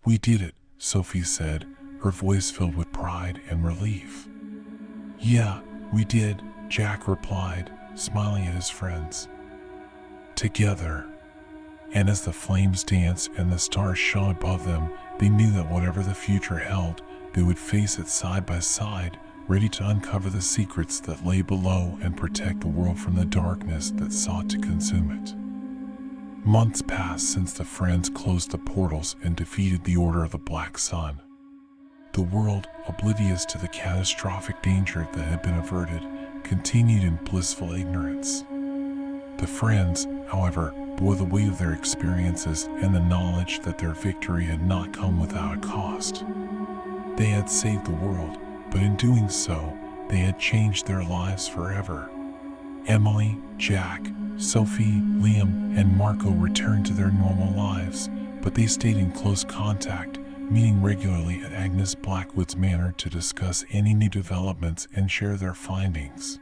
"We did it," Sophie said, her voice filled with pride and relief. "Yeah, we did," Jack replied, smiling at his friends. "Together." And as the flames danced and the stars shone above them, they knew that whatever the future held, they would face it side by side, ready to uncover the secrets that lay below and protect the world from the darkness that sought to consume it. Months passed since the friends closed the portals and defeated the Order of the Black Sun. The world, oblivious to the catastrophic danger that had been averted, continued in blissful ignorance. The friends, however, bore the weight of their experiences and the knowledge that their victory had not come without a cost. They had saved the world, but in doing so, they had changed their lives forever. Emily, Jack, Sophie, Liam, and Marco returned to their normal lives, but they stayed in close contact, meeting regularly at Agnes Blackwood's manor to discuss any new developments and share their findings.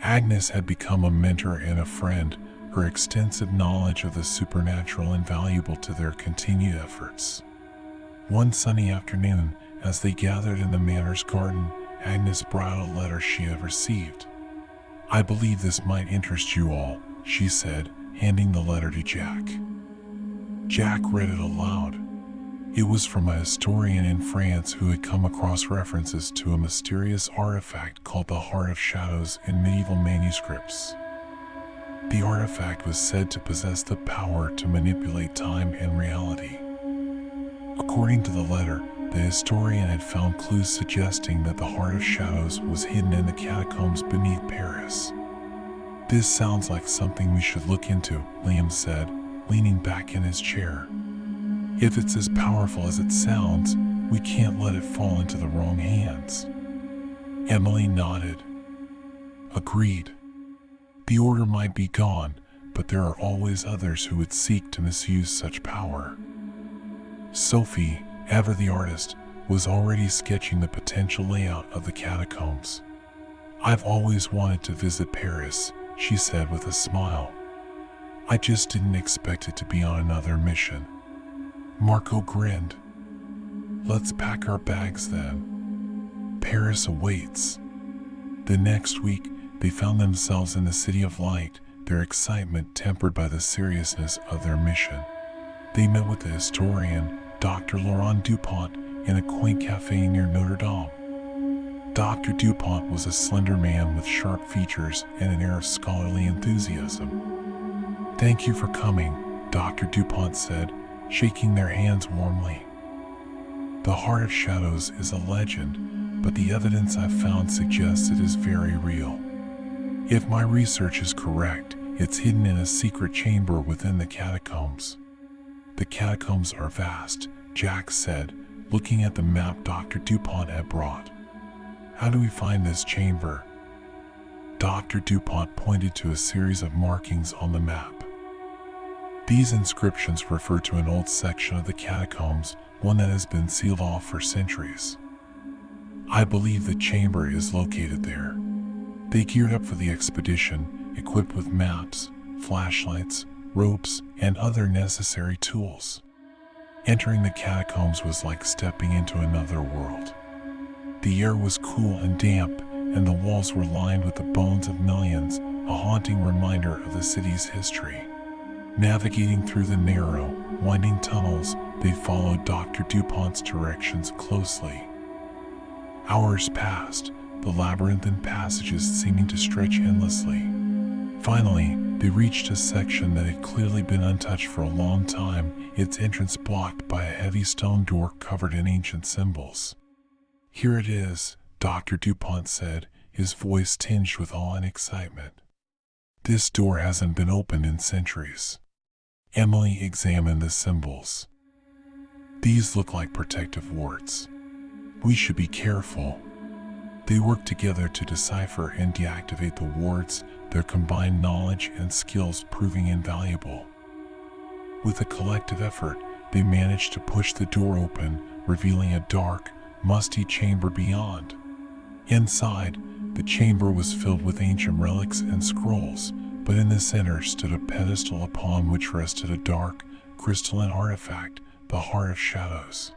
Agnes had become a mentor and a friend, her extensive knowledge of the supernatural invaluable to their continued efforts. One sunny afternoon, as they gathered in the manor's garden, Agnes brought out a letter she had received. "I believe this might interest you all," she said, handing the letter to Jack. Jack read it aloud. It was from a historian in France who had come across references to a mysterious artifact called the Heart of Shadows in medieval manuscripts. The artifact was said to possess the power to manipulate time and reality. According to the letter, the historian had found clues suggesting that the Heart of Shadows was hidden in the catacombs beneath Paris. "This sounds like something we should look into," Liam said, leaning back in his chair. "If it's as powerful as it sounds, we can't let it fall into the wrong hands." Emily nodded. "Agreed. The Order might be gone, but there are always others who would seek to misuse such power." Sophie, ever the artist, was already sketching the potential layout of the catacombs. "I've always wanted to visit Paris," she said with a smile. "I just didn't expect it to be on another mission." Marco grinned. "Let's pack our bags then. Paris awaits." The next week, they found themselves in the City of Light, their excitement tempered by the seriousness of their mission. They met with the historian, Dr. Laurent Dupont, in a quaint cafe near Notre Dame. Dr. Dupont was a slender man with sharp features and an air of scholarly enthusiasm. "Thank you for coming," Dr. Dupont said, shaking their hands warmly. "The Heart of Shadows is a legend, but the evidence I've found suggests it is very real. If my research is correct, it's hidden in a secret chamber within the catacombs." "The catacombs are vast," Jack said, looking at the map Dr. Dupont had brought. "How do we find this chamber?" Dr. Dupont pointed to a series of markings on the map. These inscriptions refer to an old section of the catacombs, one that has been sealed off for centuries. "I believe the chamber is located there." They geared up for the expedition, equipped with maps, flashlights, ropes, and other necessary tools. Entering the catacombs was like stepping into another world. The air was cool and damp, and the walls were lined with the bones of millions, a haunting reminder of the city's history. Navigating through the narrow, winding tunnels, they followed Dr. Dupont's directions closely. Hours passed, the labyrinthine passages seeming to stretch endlessly. Finally, they reached a section that had clearly been untouched for a long time, its entrance blocked by a heavy stone door covered in ancient symbols. "Here it is," Dr. Dupont said, his voice tinged with awe and excitement. "This door hasn't been opened in centuries." Emily examined the symbols. "These look like protective wards. We should be careful." They worked together to decipher and deactivate the wards, their combined knowledge and skills proving invaluable. With a collective effort, they managed to push the door open, revealing a dark, musty chamber beyond. Inside, the chamber was filled with ancient relics and scrolls, but in the center stood a pedestal upon which rested a dark, crystalline artifact, the Heart of Shadows.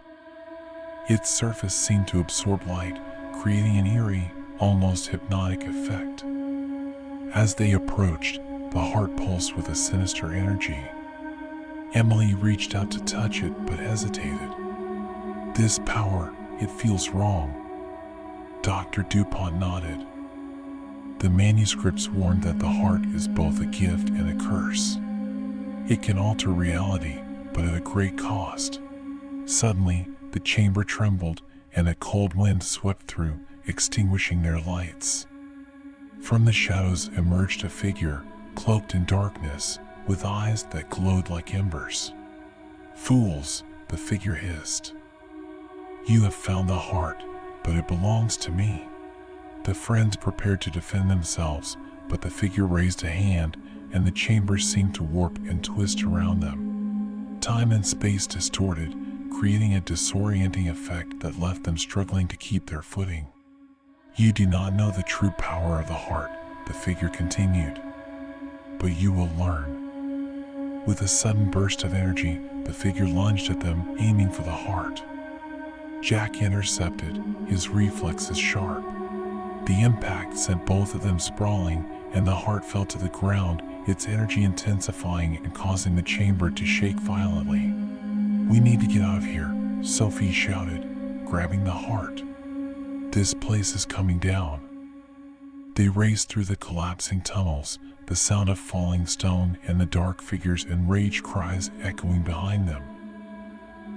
Its surface seemed to absorb light, creating an eerie, almost hypnotic effect. As they approached, the heart pulsed with a sinister energy. Emily reached out to touch it but hesitated. "This power, it feels wrong." Dr. DuPont nodded. "The manuscripts warned that the heart is both a gift and a curse. It can alter reality, but at a great cost." Suddenly, the chamber trembled, and a cold wind swept through, extinguishing their lights. From the shadows emerged a figure, cloaked in darkness, with eyes that glowed like embers. "Fools," the figure hissed. "You have found the heart, but it belongs to me." The friends prepared to defend themselves, but the figure raised a hand, and the chamber seemed to warp and twist around them. Time and space distorted, creating a disorienting effect that left them struggling to keep their footing. "You do not know the true power of the heart," the figure continued, "but you will learn." With a sudden burst of energy, the figure lunged at them, aiming for the heart. Jack intercepted, his reflexes sharp. The impact sent both of them sprawling, and the heart fell to the ground, its energy intensifying and causing the chamber to shake violently. "We need to get out of here," Sophie shouted, grabbing the heart. "This place is coming down." They raced through the collapsing tunnels, the sound of falling stone and the dark figure's enraged cries echoing behind them.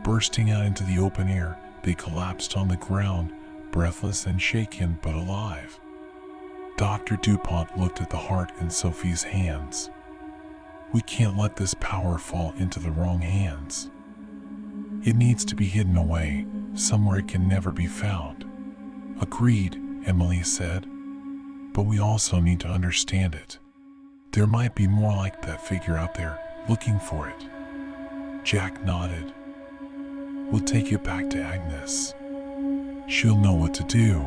Bursting out into the open air, they collapsed on the ground, breathless and shaken but alive. Dr. DuPont looked at the heart in Sophie's hands. "We can't let this power fall into the wrong hands. It needs to be hidden away, somewhere it can never be found." "Agreed," Emily said. "But we also need to understand it. There might be more like that figure out there, looking for it." Jack nodded. "We'll take it back to Agnes. She'll know what to do."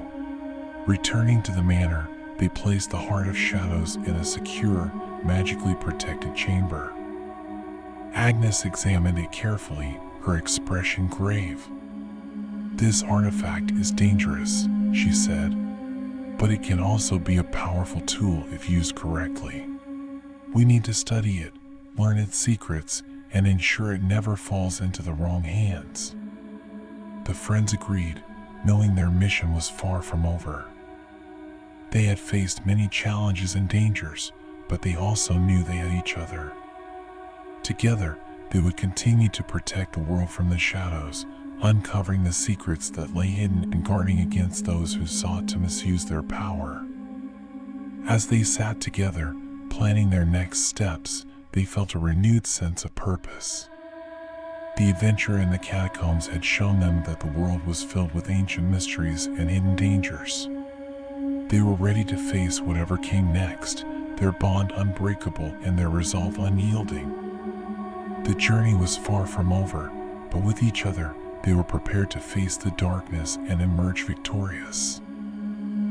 Returning to the manor, they placed the Heart of Shadows in a secure, magically protected chamber. Agnes examined it carefully, her expression grave. "This artifact is dangerous," she said, "but it can also be a powerful tool if used correctly. We need to study it, learn its secrets, and ensure it never falls into the wrong hands." The friends agreed, knowing their mission was far from over. They had faced many challenges and dangers, but they also knew they had each other. Together, they would continue to protect the world from the shadows, uncovering the secrets that lay hidden and guarding against those who sought to misuse their power. As they sat together, planning their next steps, they felt a renewed sense of purpose. The adventure in the catacombs had shown them that the world was filled with ancient mysteries and hidden dangers. They were ready to face whatever came next, their bond unbreakable and their resolve unyielding. The journey was far from over, but with each other, they were prepared to face the darkness and emerge victorious.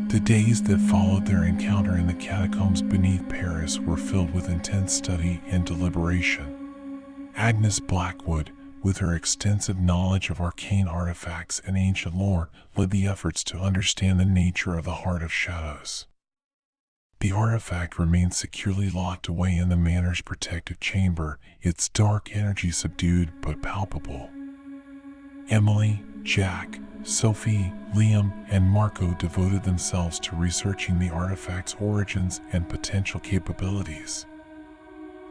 The days that followed their encounter in the catacombs beneath Paris were filled with intense study and deliberation. Agnes Blackwood, with her extensive knowledge of arcane artifacts and ancient lore, led the efforts to understand the nature of the Heart of Shadows. The artifact remained securely locked away in the manor's protective chamber, its dark energy subdued but palpable. Emily, Jack, Sophie, Liam, and Marco devoted themselves to researching the artifact's origins and potential capabilities.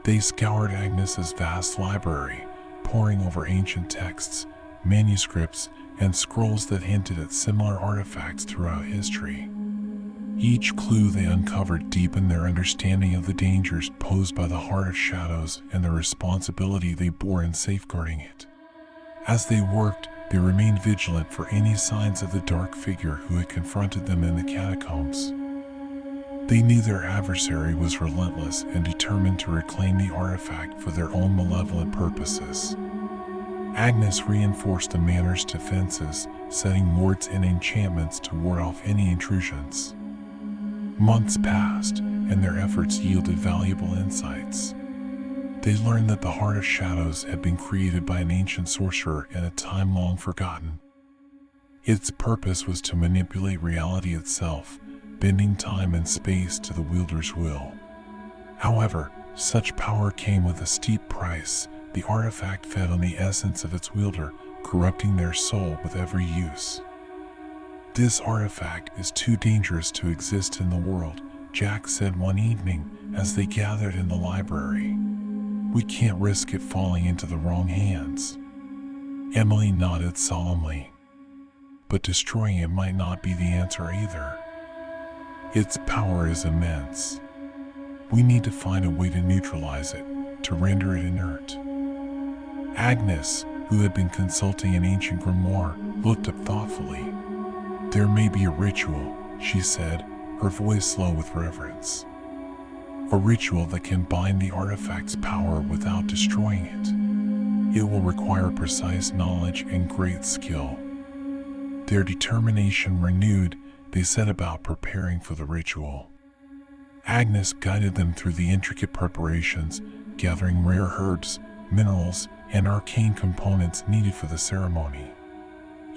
They scoured Agnes's vast library, poring over ancient texts, manuscripts, and scrolls that hinted at similar artifacts throughout history. Each clue they uncovered deepened their understanding of the dangers posed by the Heart of Shadows and the responsibility they bore in safeguarding it. As they worked, they remained vigilant for any signs of the dark figure who had confronted them in the catacombs. They knew their adversary was relentless and determined to reclaim the artifact for their own malevolent purposes. Agnes reinforced the manor's defenses, setting wards and enchantments to ward off any intrusions. Months passed, and their efforts yielded valuable insights. They learned that the Heart of Shadows had been created by an ancient sorcerer in a time long forgotten. Its purpose was to manipulate reality itself, bending time and space to the wielder's will. However, such power came with a steep price. The artifact fed on the essence of its wielder, corrupting their soul with every use. "This artifact is too dangerous to exist in the world," Jack said one evening as they gathered in the library. "We can't risk it falling into the wrong hands." Emily nodded solemnly. "But destroying it might not be the answer either. Its power is immense. We need to find a way to neutralize it, to render it inert." Agnes, who had been consulting an ancient grimoire, looked up thoughtfully. "There may be a ritual," she said, her voice low with reverence. "A ritual that can bind the artifact's power without destroying it. It will require precise knowledge and great skill." Their determination renewed, they set about preparing for the ritual. Agnes guided them through the intricate preparations, gathering rare herbs, minerals, and arcane components needed for the ceremony.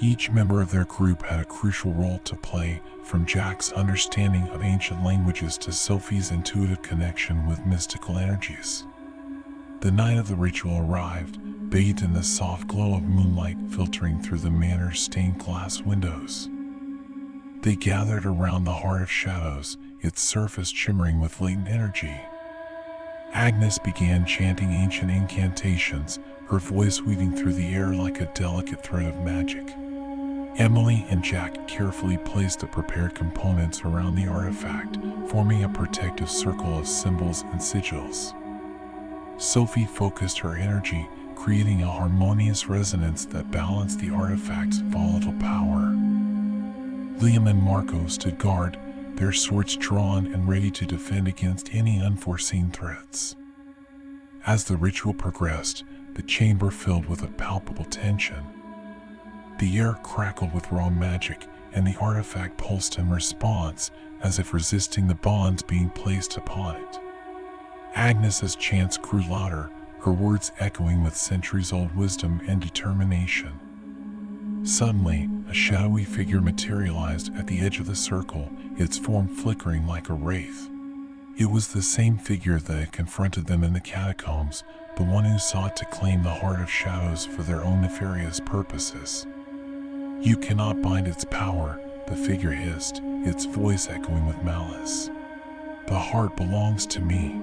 Each member of their group had a crucial role to play, from Jack's understanding of ancient languages to Sophie's intuitive connection with mystical energies. The night of the ritual arrived, bathed in the soft glow of moonlight filtering through the manor's stained glass windows. They gathered around the Heart of Shadows, its surface shimmering with latent energy. Agnes began chanting ancient incantations, her voice weaving through the air like a delicate thread of magic. Emily and Jack carefully placed the prepared components around the artifact, forming a protective circle of symbols and sigils. Sophie focused her energy, creating a harmonious resonance that balanced the artifact's volatile power. Liam and Marco stood guard, their swords drawn and ready to defend against any unforeseen threats. As the ritual progressed, the chamber filled with a palpable tension. The air crackled with raw magic, and the artifact pulsed in response, as if resisting the bonds being placed upon it. Agnes's chants grew louder, her words echoing with centuries-old wisdom and determination. Suddenly, a shadowy figure materialized at the edge of the circle, its form flickering like a wraith. It was the same figure that had confronted them in the catacombs, the one who sought to claim the Heart of Shadows for their own nefarious purposes. "You cannot bind its power," the figure hissed, its voice echoing with malice. "The heart belongs to me."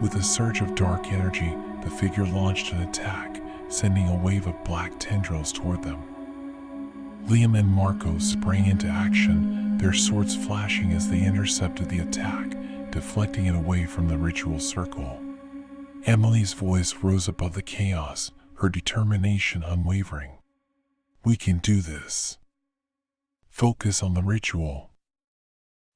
With a surge of dark energy, the figure launched an attack, sending a wave of black tendrils toward them. Liam and Marco sprang into action, their swords flashing as they intercepted the attack, deflecting it away from the ritual circle. Emily's voice rose above the chaos, her determination unwavering. "We can do this. Focus on the ritual."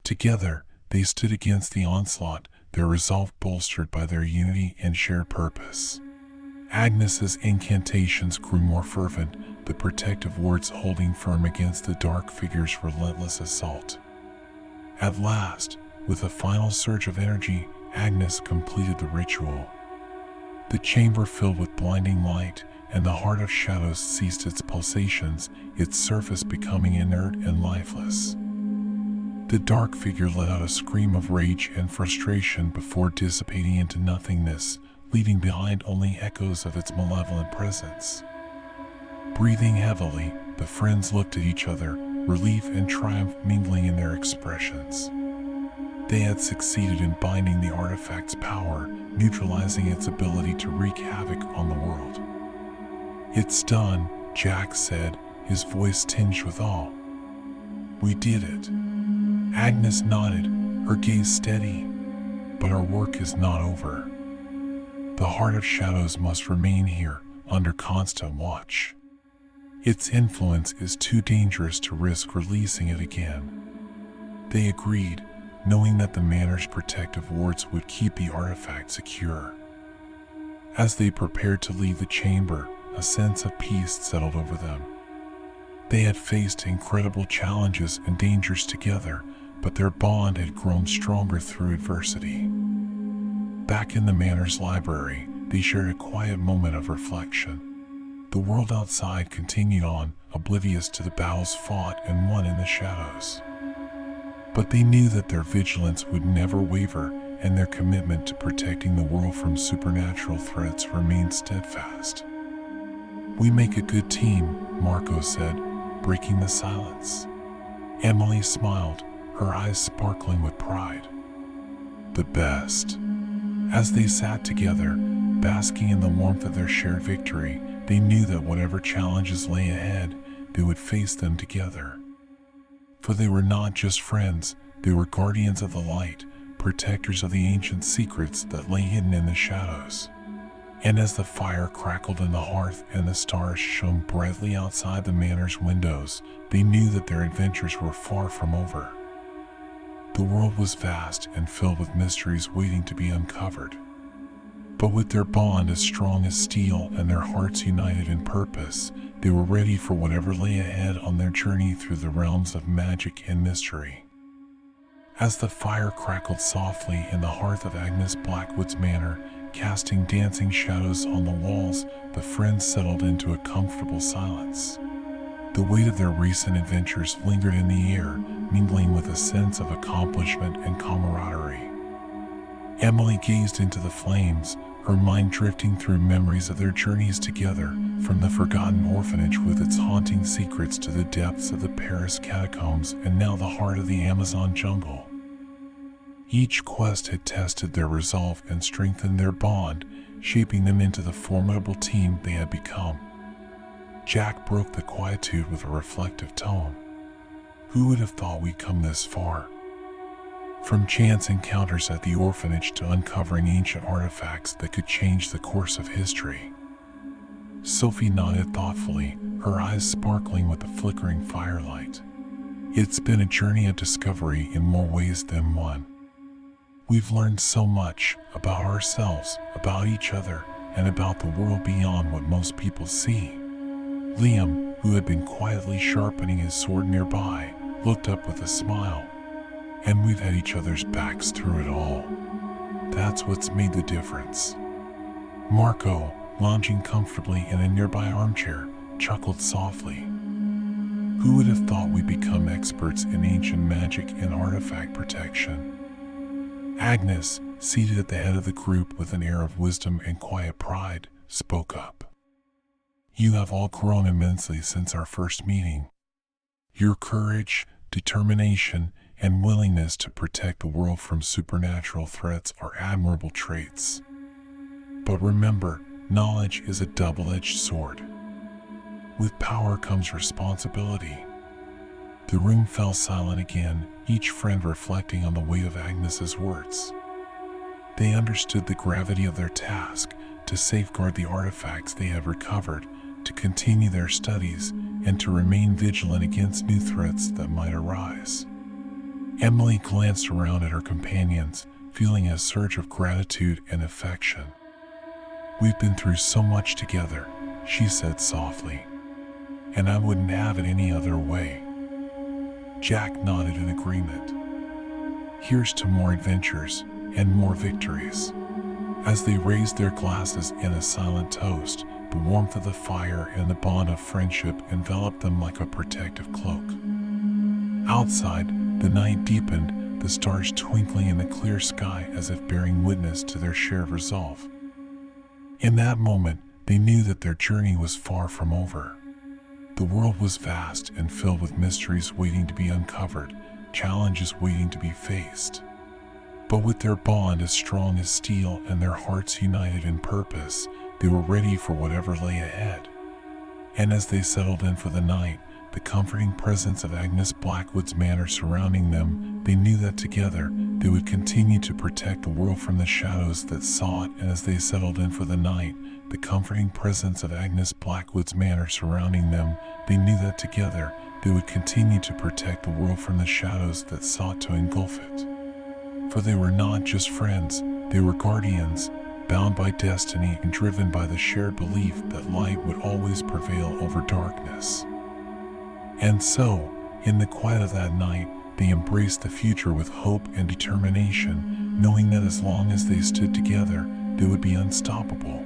Together, they stood against the onslaught, their resolve bolstered by their unity and shared purpose. Agnes's incantations grew more fervent, the protective words holding firm against the dark figure's relentless assault. At last, with a final surge of energy, Agnes completed the ritual. The chamber filled with blinding light, and the Heart of Shadows ceased its pulsations, its surface becoming inert and lifeless. The dark figure let out a scream of rage and frustration before dissipating into nothingness, leaving behind only echoes of its malevolent presence. Breathing heavily, the friends looked at each other, relief and triumph mingling in their expressions. They had succeeded in binding the artifact's power, neutralizing its ability to wreak havoc on the world. "It's done," Jack said, his voice tinged with awe. "We did it." Agnes nodded, her gaze steady. "But our work is not over. The Heart of Shadows must remain here, under constant watch. Its influence is too dangerous to risk releasing it again." They agreed, knowing that the manor's protective wards would keep the artifact secure. As they prepared to leave the chamber, a sense of peace settled over them. They had faced incredible challenges and dangers together, but their bond had grown stronger through adversity. Back in the manor's library, they shared a quiet moment of reflection. The world outside continued on, oblivious to the battles fought and won in the shadows. But they knew that their vigilance would never waver, and their commitment to protecting the world from supernatural threats remained steadfast. "We make a good team," Marco said, breaking the silence. Emily smiled, her eyes sparkling with pride. "The best." As they sat together, basking in the warmth of their shared victory, they knew that whatever challenges lay ahead, they would face them together. For they were not just friends, they were guardians of the light, protectors of the ancient secrets that lay hidden in the shadows. And as the fire crackled in the hearth and the stars shone brightly outside the manor's windows, they knew that their adventures were far from over. The world was vast and filled with mysteries waiting to be uncovered. But with their bond as strong as steel and their hearts united in purpose, they were ready for whatever lay ahead on their journey through the realms of magic and mystery. As the fire crackled softly in the hearth of Agnes Blackwood's manor, casting dancing shadows on the walls, the friends settled into a comfortable silence. The weight of their recent adventures lingered in the air, mingling with a sense of accomplishment and camaraderie. Emily gazed into the flames, her mind drifting through memories of their journeys together, from the forgotten orphanage with its haunting secrets to the depths of the Paris catacombs and now the heart of the Amazon jungle. Each quest had tested their resolve and strengthened their bond, shaping them into the formidable team they had become. Jack broke the quietude with a reflective tone. "Who would have thought we'd come this far? From chance encounters at the orphanage to uncovering ancient artifacts that could change the course of history." Sophie nodded thoughtfully, her eyes sparkling with the flickering firelight. "It's been a journey of discovery in more ways than one. We've learned so much about ourselves, about each other, and about the world beyond what most people see." Liam, who had been quietly sharpening his sword nearby, looked up with a smile. "And we've had each other's backs through it all. That's what's made the difference." Marco, lounging comfortably in a nearby armchair, chuckled softly. "Who would have thought we'd become experts in ancient magic and artifact protection?" Agnes, seated at the head of the group with an air of wisdom and quiet pride, spoke up. "You have all grown immensely since our first meeting. Your courage, determination, and willingness to protect the world from supernatural threats are admirable traits. But remember, knowledge is a double-edged sword. With power comes responsibility." The room fell silent again, each friend reflecting on the weight of Agnes's words. They understood the gravity of their task, to safeguard the artifacts they had recovered, to continue their studies, and to remain vigilant against new threats that might arise. Emily glanced around at her companions, feeling a surge of gratitude and affection. "We've been through so much together," she said softly. "And I wouldn't have it any other way." Jack nodded in agreement. "Here's to more adventures and more victories." As they raised their glasses in a silent toast, the warmth of the fire and the bond of friendship enveloped them like a protective cloak. Outside, the night deepened, the stars twinkling in the clear sky as if bearing witness to their shared resolve. In that moment, they knew that their journey was far from over. The world was vast and filled with mysteries waiting to be uncovered, challenges waiting to be faced. But with their bond as strong as steel and their hearts united in purpose, they were ready for whatever lay ahead. And as they settled in for the night, the comforting presence of Agnes Blackwood's manor surrounding them, they knew that together they would continue to protect the world from the shadows that sought. And as they settled in for the night, the comforting presence of Agnes Blackwood's manor surrounding them, they knew that together they would continue to protect the world from the shadows that sought to engulf it. For they were not just friends, they were guardians, bound by destiny and driven by the shared belief that light would always prevail over darkness. And so, in the quiet of that night, they embraced the future with hope and determination, knowing that as long as they stood together, they would be unstoppable.